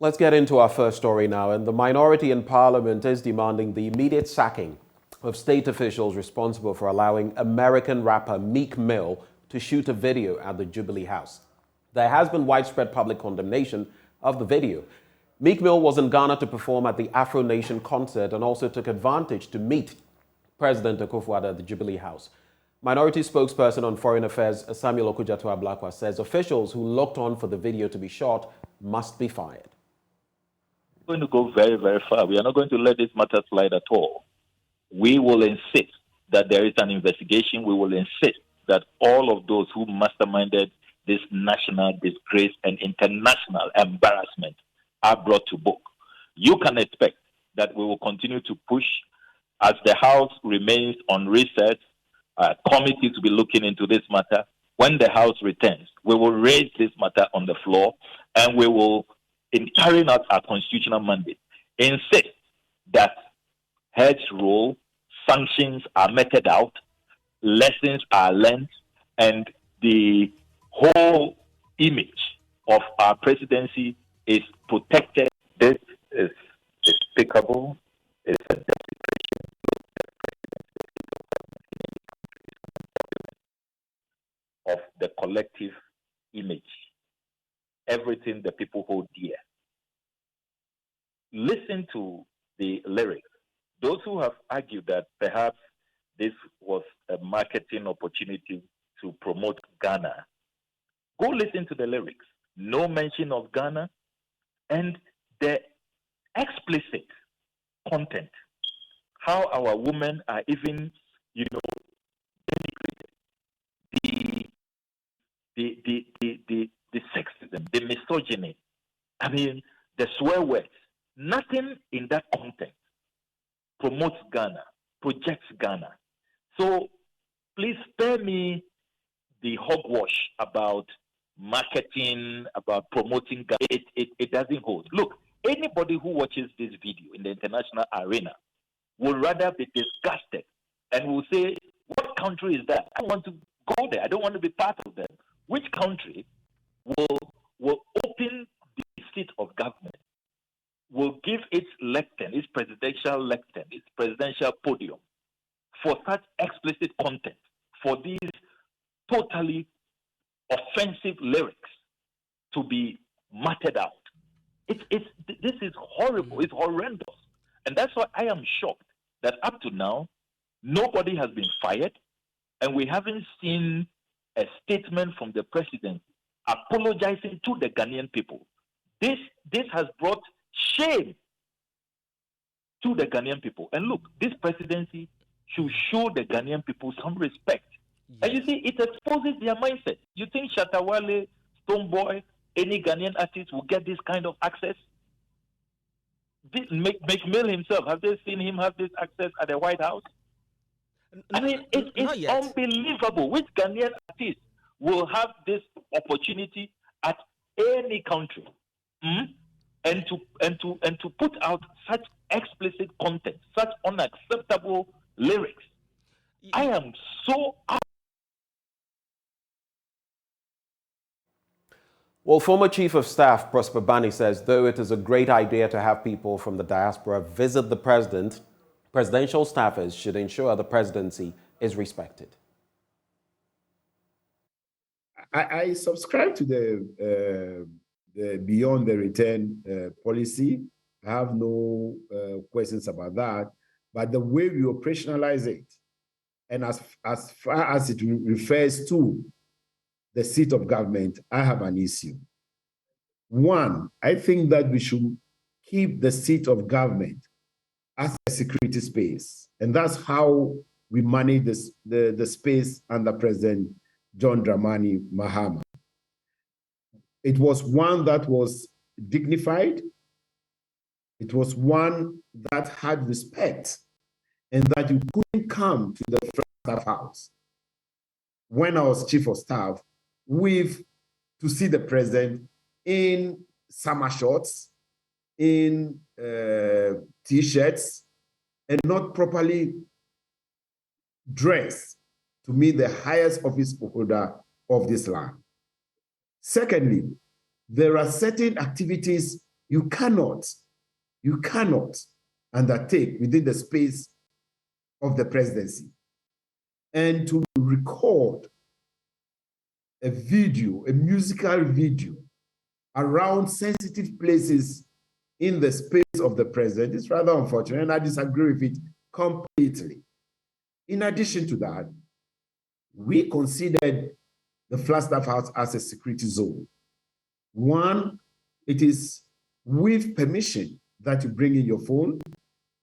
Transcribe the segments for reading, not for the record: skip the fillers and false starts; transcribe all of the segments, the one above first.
Let's get into our first story now. And the minority in parliament is demanding the immediate sacking of state officials responsible for allowing American rapper Meek Mill to shoot a video at the Jubilee House. There has been widespread public condemnation of the video. Meek Mill was in Ghana to perform at the Afro Nation concert and also took advantage to meet President Akufo-Addo at the Jubilee House. Minority spokesperson on Foreign Affairs Samuel Okudzeto-Ablakwa says officials who looked on for the video to be shot must be fired. We're going to go very, very far. We are not going to let this matter slide at all. We will insist that there is an investigation. We will insist that all of those who masterminded this national disgrace and international embarrassment are brought to book. You can expect that we will continue to push as the House remains on recess. Committees will be looking into this matter. When the House returns, we will raise this matter on the floor and we will, in carrying out our constitutional mandate, insist that heads roll, sanctions are meted out, lessons are learned, and the whole image of our presidency is protected. This is despicable. It's a of the collective image, everything the people hold dear. Listen to the lyrics. Those who have argued that perhaps this was a marketing opportunity to promote Ghana, go listen to the lyrics. No mention of Ghana and the explicit content. How our women are even, the sexism, the misogyny, the swear words. Nothing in that content promotes Ghana, projects Ghana. So please spare me the hogwash about marketing, about promoting Ghana. It doesn't hold. Look, anybody who watches this video in the international arena will rather be disgusted and will say, what country is that? I don't want to go there. I don't want to be part of them. Which country will open the seat of government, will give its lectern, its presidential lectern, its presidential podium for such explicit content, for these totally offensive lyrics to be matted out? This is horrible. It's horrendous. And that's why I am shocked that up to now, nobody has been fired, and we haven't seen a statement from the president apologizing to the Ghanaian people. This has brought shame to the Ghanaian people. And look, this presidency should show the Ghanaian people some respect. Yes. And you see, it exposes their mindset. You think Shatawale, Stoneboy, any Ghanaian artist will get this kind of access? Meek Mill himself, have they seen him have this access at the White House? It's unbelievable. Which Ghanaian artist will have this opportunity at any country? And to put out such explicit content, such unacceptable lyrics. I am so. Well, former Chief of Staff Prosper Bani says, though it is a great idea to have people from the diaspora visit the president, presidential staffers should ensure the presidency is respected. I subscribe to the beyond the return policy. I have no questions about that. But the way we operationalize it, and as far as it refers to the seat of government, I have an issue. One, I think that we should keep the seat of government as a security space. And that's how we manage the space under President John Dramani Mahama. It was one that was dignified. It was one that had respect, and that you couldn't come to the First Staff House when I was Chief of Staff to see the president in summer shorts, in T-shirts, and not properly dressed to meet the highest office holder of this land. Secondly, there are certain activities You cannot undertake within the space of the presidency and to record a video, a musical video around sensitive places in the space of the president is rather unfortunate, and I disagree with it completely. In addition to that, we considered the Flagstaff House as a security zone. One, it is with permission that you bring in your phone.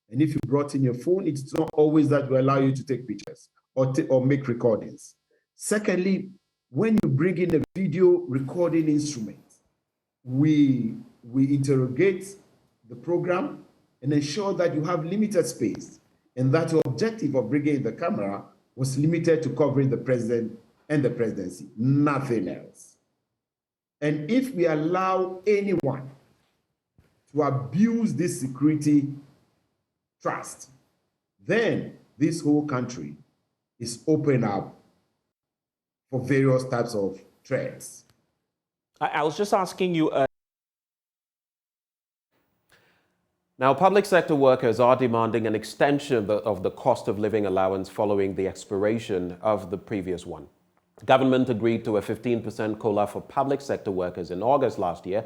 And if you brought in your phone, it's not always that we allow you to take pictures or make recordings. Secondly, when you bring in a video recording instrument, we interrogate the program and ensure that you have limited space and that your objective of bringing in the camera was limited to covering the president and the presidency, nothing else. And if we allow anyone to abuse this security trust, then this whole country is open up for various types of threats. I was just asking you. Now, public sector workers are demanding an extension of the cost of living allowance following the expiration of the previous one. The government agreed to a 15% COLA for public sector workers in August last year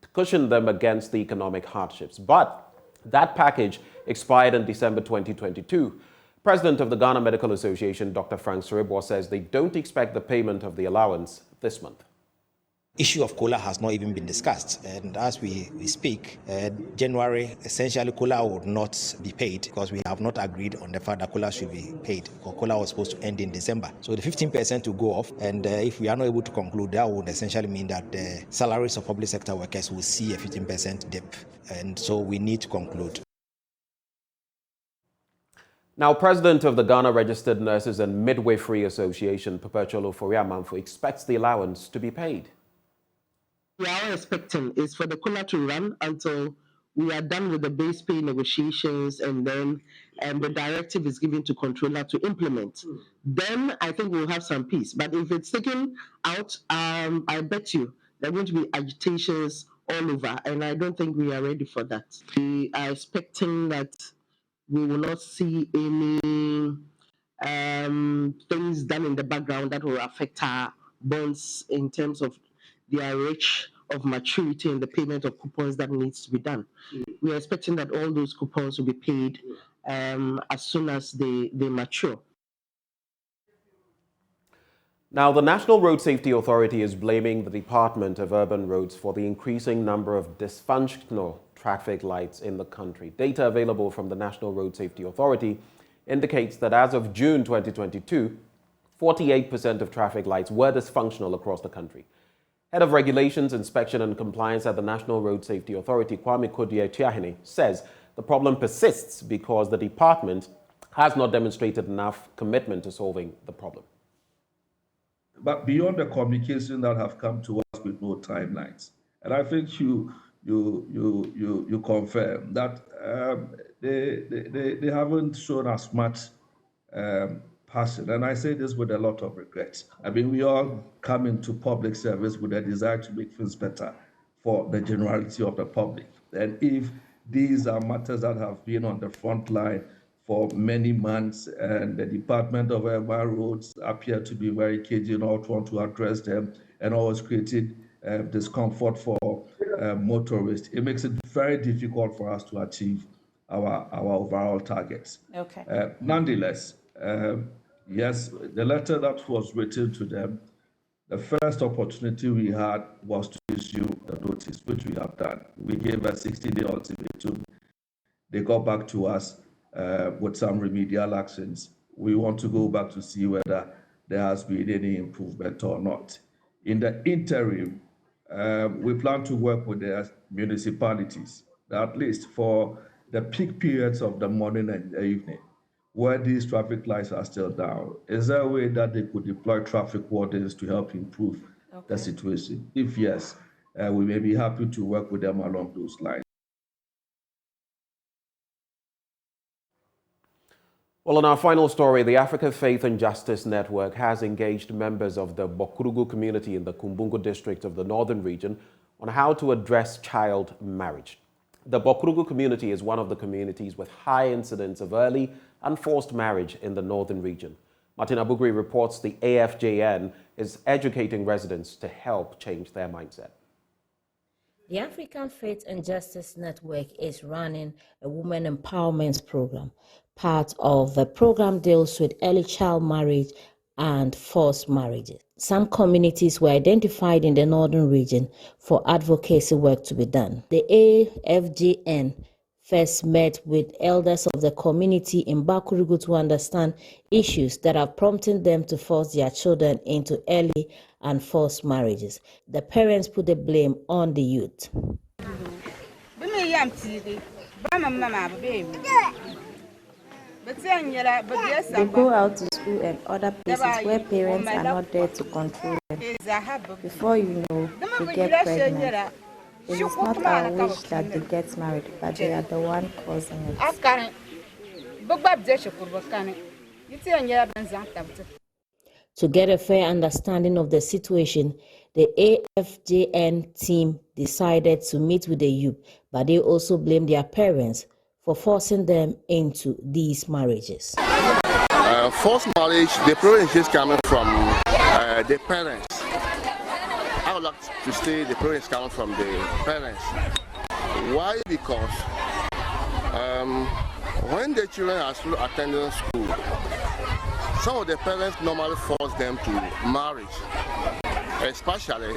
to cushion them against the economic hardships. But that package expired in December 2022. President of the Ghana Medical Association, Dr. Frank Seribwa, says they don't expect the payment of the allowance this month. Issue of COLA has not even been discussed, and as we speak, January, essentially COLA would not be paid because we have not agreed on the fact that COLA should be paid, because COLA was supposed to end in December. So the 15% will go off, and if we are not able to conclude, that would essentially mean that the salaries of public sector workers will see a 15% dip, and so we need to conclude. Now, President of the Ghana Registered Nurses and Midwifery Association, Perpetual Ofori-Amanfo, expects the allowance to be paid. We are expecting is for the COLA to run until we are done with the base pay negotiations, and then the directive is given to controller to implement. Then I think we'll have some peace. But if it's taken out, I bet you there are going to be agitations all over, and I don't think we are ready for that. We are expecting that we will not see any things done in the background that will affect our bonds in terms of their reach of maturity and the payment of coupons that needs to be done. We are expecting that all those coupons will be paid as soon as they mature. Now, the National Road Safety Authority is blaming the Department of Urban Roads for the increasing number of dysfunctional traffic lights in the country. Data available from the National Road Safety Authority indicates that as of June 2022, 48% of traffic lights were dysfunctional across the country. Head of Regulations, Inspection and Compliance at the National Road Safety Authority, Kwame Kodie-Tiahene, says the problem persists because the department has not demonstrated enough commitment to solving the problem. But beyond the communication that have come to us with no timelines, and I think you confirm that they haven't shown as much passion, and I say this with a lot of regret. I mean, we all come into public service with a desire to make things better for the generality of the public. And if these are matters that have been on the front line for many months, and the Department of Urban Roads appear to be very cagey and not want to address them, and always creating discomfort for motorists, it makes it very difficult for us to achieve our overall targets. Okay. Nonetheless, yes, the letter that was written to them, the first opportunity we had was to issue the notice, which we have done. We gave a 60-day ultimatum. They got back to us with some remedial actions. We want to go back to see whether there has been any improvement or not. In the interim, we plan to work with the municipalities, at least for the peak periods of the morning and the evening, where these traffic lights are still down. Is there a way that they could deploy traffic wardens to help improve the situation? If yes, we may be happy to work with them along those lines. Well, in our final story, the Africa Faith and Justice Network has engaged members of the Bokurugu community in the Kumbungu district of the northern region on how to address child marriage. The Bokurugu community is one of the communities with high incidence of early and forced marriage in the northern region. Martin Abugri reports the AFJN is educating residents to help change their mindset. The African Faith and Justice Network is running a women empowerment program. Part of the program deals with early child marriage and forced marriages. Some communities were identified in the northern region for advocacy work to be done. The AFJN first met with elders of the community in Bakurugu to understand issues that are prompting them to force their children into early and forced marriages. The parents put the blame on the youth. They go out to school and other places where parents are not there to control them. Before you know, they get pregnant. It is not our wish that they get married, but they are the one causing it. To get a fair understanding of the situation, the AFJN team decided to meet with the youth, but they also blame their parents for forcing them into these marriages. Forced marriage, the problem is just coming from the parents. I would like to say the problem is coming from the parents. Why? Because when the children are still attending school, some of the parents normally force them to marriage, especially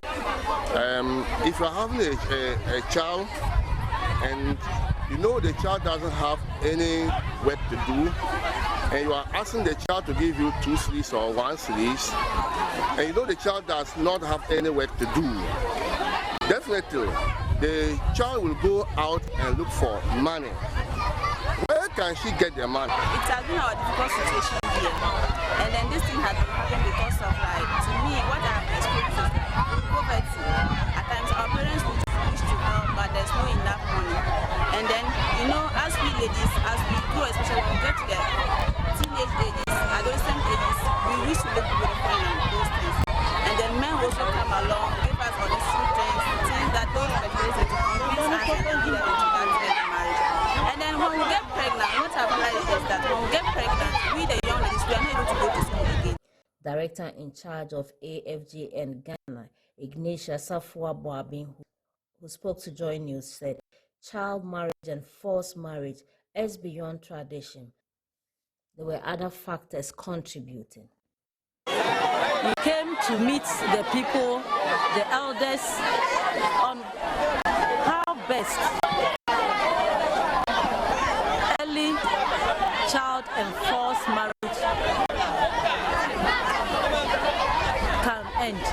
if you're having a child and you know the child doesn't have any work to do, and you are asking the child to give you 2 sleeves or 1 sleeve, and you know the child does not have any work to do, definitely the child will go out and look for money. Where can she get the money? It has been our difficult situation here, and then this thing has been because of, like, to me, what I have experienced is poverty. At times our parents wish to help, but there's no enough money. And then, you know, as we ladies, as we grow, especially when we get to the teenage ages, adolescent ages, we wish to look beautiful and those things. And then men also come along, give us unnecessary things that those experiences to convince us and then lead us into that marriage. And then when we get pregnant, what I've realized is that when we get pregnant, we the young ladies, we are not able to go to school again. Director in charge of AFJN Ghana, Ignatia Safua Boabin, who spoke to Joy News, said child marriage and forced marriage is beyond tradition. There were other factors contributing. We came to meet the people, the elders, on how best early child and forced marriage can end.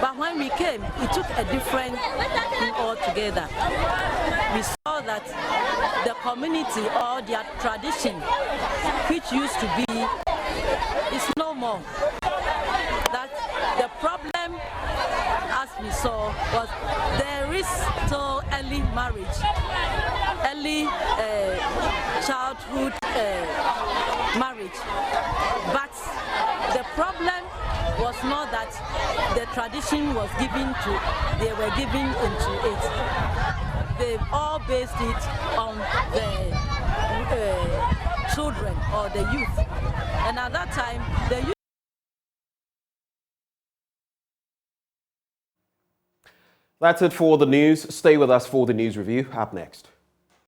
But when we came, it took a different thing altogether. We saw that the community or their tradition, which used to be, is no more. That the problem, as we saw, was there is still early marriage, early childhood marriage. But the problem was not that the tradition was they were giving into it. They all based it on the children or the youth. And at that time, the youth. That's it for the news. Stay with us for the news review. Up next.